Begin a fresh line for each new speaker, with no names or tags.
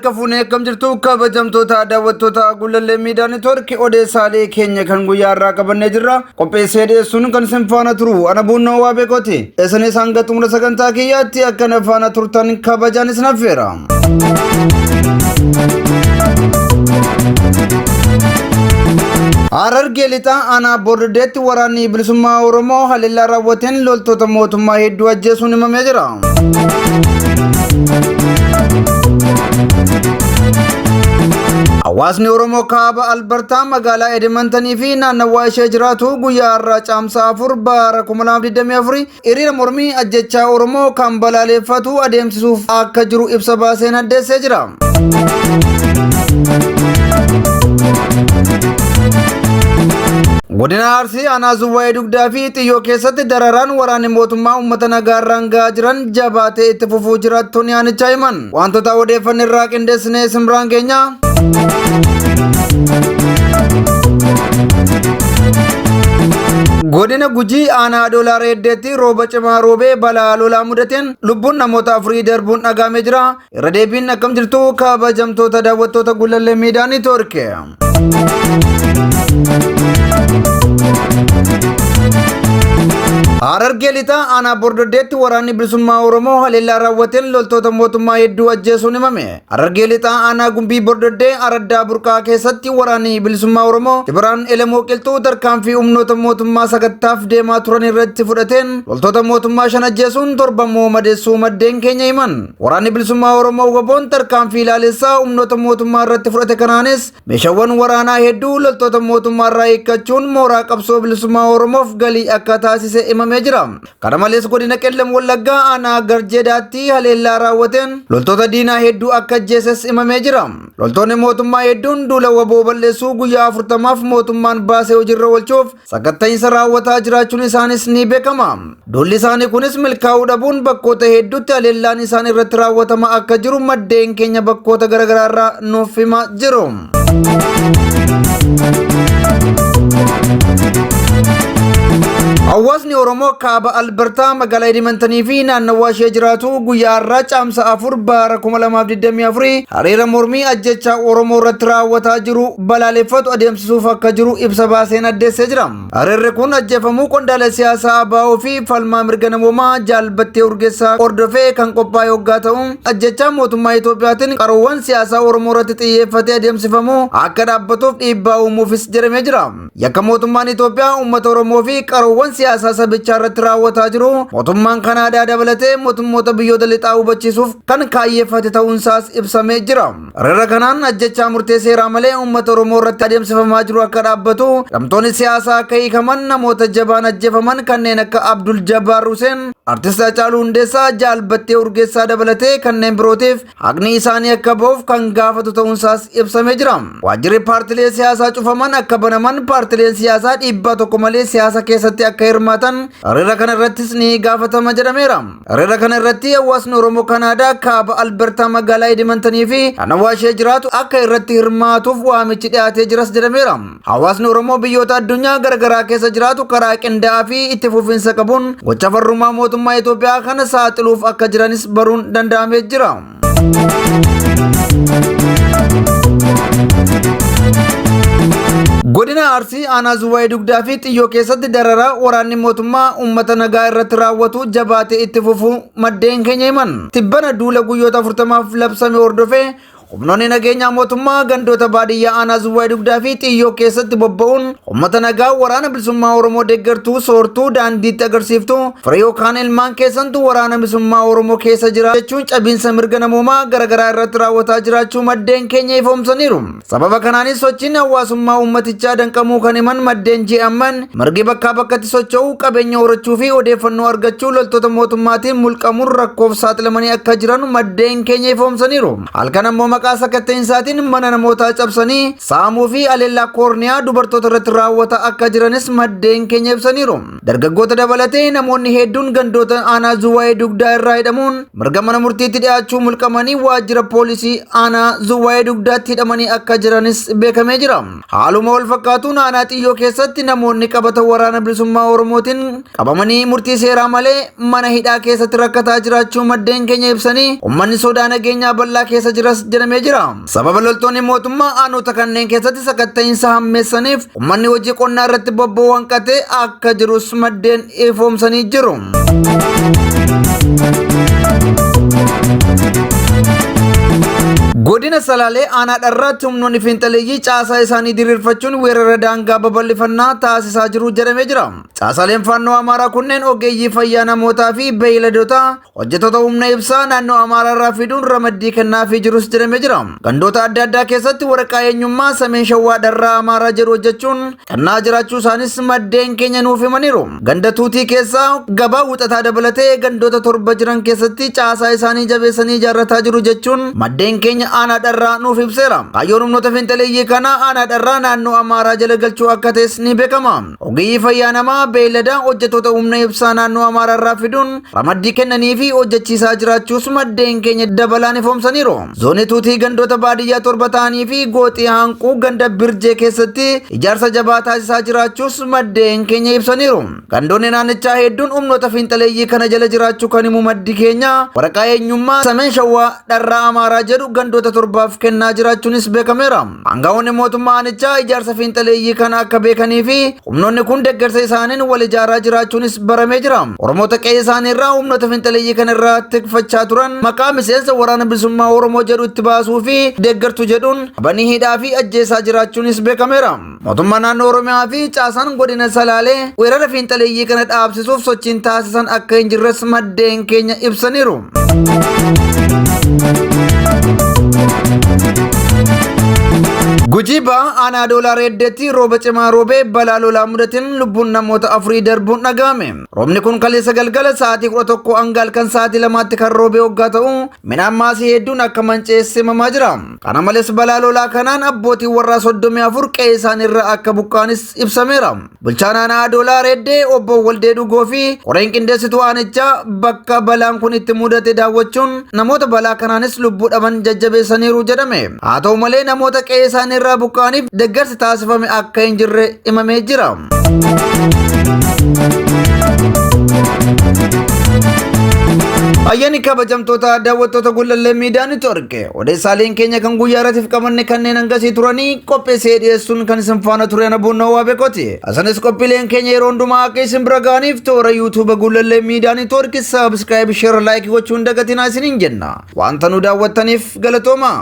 harka fuunee akkam jirtu kabajamtoota daawwattoota Gullallee Miidiyaa Neetwoork odeessaalee keenya kan guyyaa irraa qabannee jirra. Qopheessee dhiyeessuun kan isin faana turu ana buunnoo waa beekooti. Isinis hanga xumura sagantaa kiyyaatti akka na faana turtan kabajaan isin affeera. Harargee lixaa aanaa Boordeetti waraanni bilisummaa Oromoo haleellaa raawwateen loltoota mootummaa hedduu ajjeesuun himamee jira. Hawaasni Oromoo kaaba Albertaa magaalaa Edmontanii fi naannawaa ishee jiraatu guyyaa har'aa caamsaa 4 bara 2024 hiriira mormii ajjechaa Oromoo kan balaaleffatu adeemsisuuf akka jiru ibsa baaseen addeessee jira. Godina Arsii aanaa Zuwaayee Dugdaa fi Xiyyoo keessatti dararaan waraanni mootummaa uummata nagaarraan gahaa jiran jabaatee itti fufuu jiraattoonni aanichaa himan. Wantoota odeeffannoo irraa qindeessinee simraan keenya. Godina Gujii aanaa Doolaar heddeetti rooba cimaa roobee balaa lolaa mudateen lubbuun namoota 4 darbuun dhagaamee jira. Irra deebiin akkam jirtu kabajamtoota daawwattoota Gullallee Miidiyaa Neetwoork. Harargee lixaa aanaa Boordeetti waraanni bilisummaa Oromoo haleellaa raawwateen loltoota mootummaa hedduu ajjeesuun himame. Harargee lixaa aanaa Gumbii Boordee Araddaa Burqaa keessatti waraanni bilisummaa Oromoo Ibraan Elemoo Qilxuu tarkaanfii humnoota mootummaa sagattaaf deemaa turan irratti fudhateen loltoota mootummaa 5 ajjeesuun 7 immoo madeessuu maddeen keenya himan. Waraanni bilisummaa Oromoo Waboon tarkaanfii ilaalessaa humnoota mootummaa irratti fudhate kanaanis meeshaawwan waraanaa hedduu loltoota mootummaa irraa hiikkachuun mooraa qabsoo bilisummaa Oromoof galii akka taasise himame. Kana malees godina Qellem Wallaggaa aanaa Garjeedaatti haleellaa raawwateen loltoota diinaa hedduu akka ajjeeses himamee jira. Loltoonni mootummaa hedduun duula waboo balleessuu guyyaa 40f mootummaan baasee hojiirra oolchuuf sakatta'iinsa raawwataa jiraachuun isaanis ni beekama. Duulli isaanii kunis milkaa'uu dhabuun bakkoota hedduutti haleellaan isaan irratti raawwatama akka jiru maddeen keenya bakkoota garaagaraa irraa nuuf himaa jiru. Hawaasni Oromoo kaaba Albertaa magaalaa Edmontanii fi naannawaa ishee jiraatu guyyaa har'aa caamsaa 4 bara 2024 hiriira mormii ajjechaa Oromoo irratti raawwataa jiru balaaleffatu adeemsisuuf akka jiru ibsa baaseen addeessee jira. Hiriirri kun ajjeefamuu qondaalee siyaasaa ABO fi falmaa mirga namoomaa Jaalbattee Urgeessaa hordofee kan qophaa'e hoggaa ta'u ajjechaa mootummaa Itoophiyaatiin qaroowwan siyaasaa Oromoo irratti xiyyeeffatee adeemsifamu akka dhaabbatuuf dhiibbaa uumuufis jedhamee jira. Yakka mootummaan Itoophiyaa uummata Oromoo fi qaroowwan siyaasaa sabichaa irratti raawwataa jiru mootummaan Kanaadaa dabalatee mootummoota biyyoota lixaa hubachiisuuf kan kaayyeeffate ta'uunsaas ibsamee jira. Hiriira kanaan ajjechaa murtee seeraa malee uummata Oromoo irratti adeemsifamaa jiru akka dhaabbatu hidhamtoonni siyaasaa akka hiikaman namoota jabaan ajjeefaman kanneen akka Abdul Jabbaar Huseen, Artist Hacaaluu Hundeessaa, Jaalbattee Urgeessaa dabalatee kanneen birootiif haqni isaanii akka ba'uuf kan gaafatu ta'uunsaas ibsamee jira. Waajjirri paartilee siyaasaa cufaman akka banaman paartileen siyaasaa dhiibbaa tokko malee siyaasa keessatti akka hirmaatan hiriira kana irrattis ni gaafatama jedhameera. Hiriira kana irratti hawaasni Oromoo Kanaadaa kaaba Albertaa magaalaa Edmontanii fi naannawaa ishee jiraatu akka irratti hirmaatuuf waamichi dhiyaatee jiras jedhameera. Hawaasni Oromoo biyyoota addunyaa garaagaraa keessa jiraatu karaa qindaa'aa fi itti fufiinsa qabuun gocha farrummaa mootummaa Itoophiyaa kana saaxiluuf akka jiranis baruun danda'amee jira. Godina Arsii aanaa Zuwaayee Dugdaa fi Xiyyoo keessatti dararaa waraanni mootummaa uummata nagaa irratti raawwatu jabaatee itti fufuu maddeen keenya himan. Tibbana duula guyyoota 40f labsame hordofee humnoonni nageenyaa mootummaa gandoota baadiyyaa aanaa Zuwaayee Dugdaa fi Xiyyoo keessatti bobba'uun uummata nagaa waraana bilisummaa Oromoo deeggartuu soortuu daandiitti agarsiiftu firee yookaan ilmaan keessantu waraana bilisummaa Oromoo keessa jira jechuun cabiinsa mirga namoomaa garaagaraa irratti raawwataa jiraachuu maddeen keenya ifoomsaniiru. Sababa kanaanis sochiin hawaasummaa uummatichaa danqamuu kan himan maddeen je'amman mirgi bakkaa bakkatti socho'uu qabeenya horachuu fi odeeffannoo argachuu loltoota mootummaatiin mulqamuun rakkoof saaxilamanii akka jiran maddeen keenya ifoomsaniiru. Halkan ammoo maqaa sakattainsaatiin mana namootaa cabsanii saamuu fi haleellaa koorniyaa dubartoota irratti raawwataa akka jiranis maddeen keenya ibsaniiru. Dargaggoota dabalatee namoonni hedduun gandoota aanaa Zuwaayee Dugdaa irraa hidhamuun mirga mana murtiitti dhiyaachuu mulqamanii waajjira poolisii aanaa Zuwaayee Dugdaatti hidhamanii akka jiranis beekamee jira. Haaluma wal fakkaatuun aanaa Xiyyoo keessatti namoonni qabata waraana bilisummaa Oromootiin qabamanii murtii seeraa malee mana hidhaa keessatti rakkataa jiraachuu maddeen keenya ibsanii uummanni sodaa nageenyaa bal'aa keessa jiras jedhame. jedhamee jira. Sababa loltoonni mootummaa aanota kanneen keessatti sakatta'iinsa hammeessaniif uummanni hojii qonnaa irratti bobba'uu hanqatee akka jirus maddeen ifoomsanii jiru. Godina Salaalee aanaa dharraatti humnoonni fiinxaleeyyii caasaa isaanii diriirfachuun weerara daangaa babal'ifannaa taasisaa jiru jedhamee jira. Caasaaleen fannoo Amaaraa kunneen ogeeyyii fayyaa namootaa fi beeyladoota hojjettoota humna ibsaa naannoo Amaaraa irraa fiduun ramaddii kennaafii jirus jedhamee jira. Gandoota adda addaa keessatti waraqaa eenyummaa Sameen Shawwaa Dharraa Amaaraa jedhu hojjechuun kennaa jiraachuu isaanis maddeen keenya nuuf himaniiru. Ganda Tuutii keessaa gabaa wuxataa dabalatee gandoota 7 jiran keessatti caasaa isaanii jabeessanii ijaarrataa jiru jechuun maddeen keenya aanaa dharraa nuuf ibseera. Kaayyoon humnoota fiinxaleeyyii kana aanaa dharraa naannoo Amaaraa jala galchuu akka ta'es ni beekama. Ogeeyyii fayyaa namaa beeylada hojjettoota humna ibsaa naannoo Amaaraa irraa fiduun ramaddii kennanii fi hojjechiisaa jiraachuus maddeen keenya dabalaan ifoomsaniiru. Zoonii Tuutii gandoota baadiyyaa 7 ta'anii fi gooxii hanquu ganda Birjee keessatti ijaarsa jabaa taasisaa jiraachuus maddeen keenya ibsaniiru. Gandoonni naannichaa hedduun humnoota fiinxaleeyyii kana jala jiraachuu kan himu maddi keenya waraqaa eenyummaa Sameen Shawwaa Dharraa Amaaraa jedhu gandoota 7 kennaa jiraachuunis beekameera. Aangawoonni mootummaa aanichaa ijaarsa fiinxaleeyyii kana akka beekanii fi humnoonni kun deeggarsa isaaniin wal ijaaraa jiraachuunis baramee jira. Oromoota qe'ee isaanii irraa humnoota fiinxaleeyyii kana irraa tikfachaa turan maqaa miseensa waraana bilisummaa Oromoo jedhu itti baasuu fi deeggartu jedhuun qabanii hidhaa fi ajjeesaa jiraachuunis beekameera. Mootummaa naannoo Oromiyaa fi caasaan godina Salaalee weerara fiinxaleeyyii kana dhaabsisuuf sochiin taasisan akka hin jirres maddeen keenya ibsaniiru. Gujiba aanaa doolaara heddeetti rooba cimaa roobee balaa lolaa mudatiin lubbuun namoota 4 darbuun dhaga'ame. Roobni kun kaleessa galgala sa'aatii 11 hanga halkan sa'aatii 2tti kan roobee hoggaa ta'u midhaan maasii hedduun akka manceesse himamaa jira. Kana malees balaa lolaa kanaan abbootiin warraa 34 qe'ee isaaniirraa akka buqqaanis ibsameera. Bulchaan aanaa doolaara heddee obbo Waldee Dhugoo fi qoreen qindeessituu aanichaa bakka balaan kun itti mudate daawwachuun namoota balaa kanaanis lubbuu dhaban jajjabeessaniiru jedhame. Haa ta'u malee namoota qe'ee isaanii irraa buqqaaniif deeggarsi taasifame akka hin jirre himamee jira. Ayyaanni kabajamtoota daawwattoota Gullallee Miidiyaa Neetwoork odeessaaleen keenya kan guyyaa irraatiif qabanne kanneen hangasii turanii qopheessee dhiyeessuun kan isin faana ture Nabuun Nawwaa Beekooti. Asanis qophiileen keenya yeroo hundumaa akka isin bira ga'aniif toora YouTube Gullallee Miidiyaa Neetwoork subscribe share like gochuun dagatinaa isiniin jenna. Wanta nu daawwattaniif galatooma.